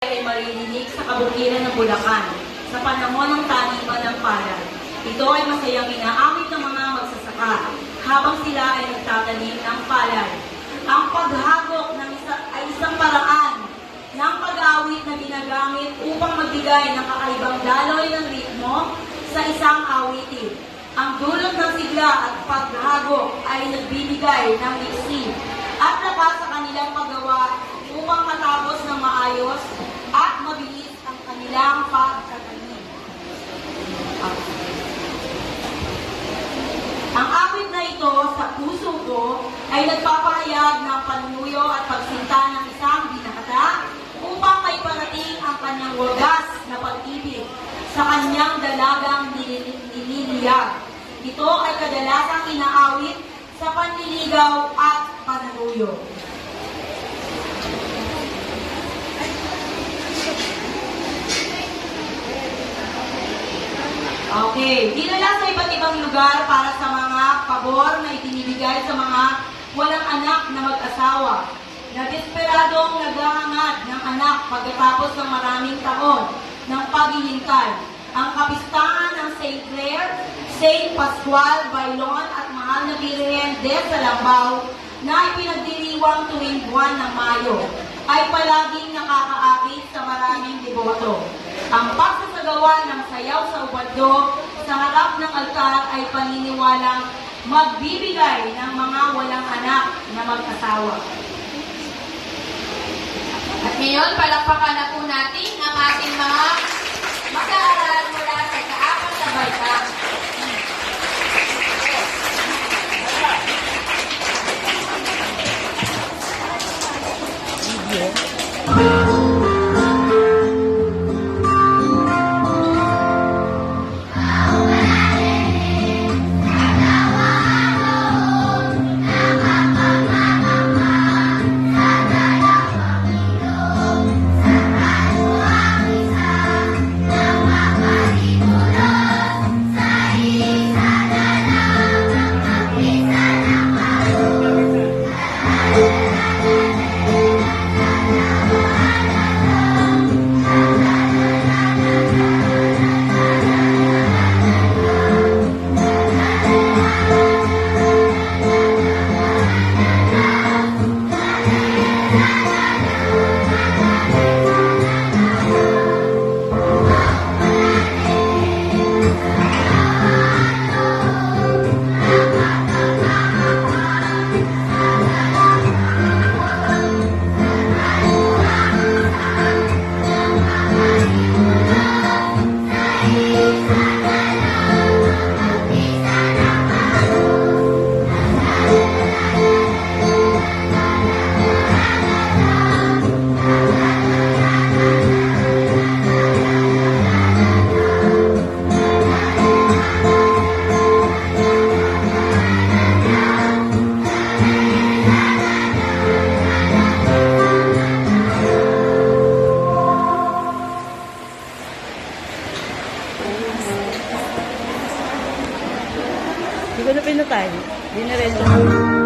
ay maririnig sa kabukiran ng Bulacan sa panahon ng taniman ng palay. Ito ay masayang inaamit ng mga magsasaka habang sila ay nagtatanim ng palay. Ang paghagok ay isang paraan ng pag-awit na ginagamit upang magbigay ng kakaibang daloy ng ritmo sa isang awitin. Ang dulot ng sigla at paghagok ay nagbibigay ng liksi at lakas sa kanilang paggawa upang matapos ng maayos at mabilis ang kanilang pagtatanim. Ang awit na ito sa puso ko ay nagpapahayag ng panunuyo at pagsinta ng isang binata upang may parating ang kanyang wagas na pag-ibig sa kanyang dalagang nililiyag. Ito ay kadalasang inaawit sa panliligaw at panunuyo. Okay, dinala sa iba't ibang lugar para sa mga pabor na itinibigay sa mga walang anak na mag-asawa na desperadong naghahangad ng anak pagkatapos ng maraming taon ng paghihintay. Ang kapistahan ng St. Clair, St. Pascual, Bailon at Mahal na Birhen de Salambao na ipinagdiriwang tuwing buwan ng Mayo ay palaging nakakaakit sa maraming deboto. Ang pagsasagawa ng sayaw sa ubaddo sa harap ng altar ay paniniwalang magbibigay ng mga walang anak na mag-asawa. At ngayon, palakpakan na po natin ang ating mga mag-aaral mula sa ikaapat na baita. Hindi ko na pinatay. Hindi na rin.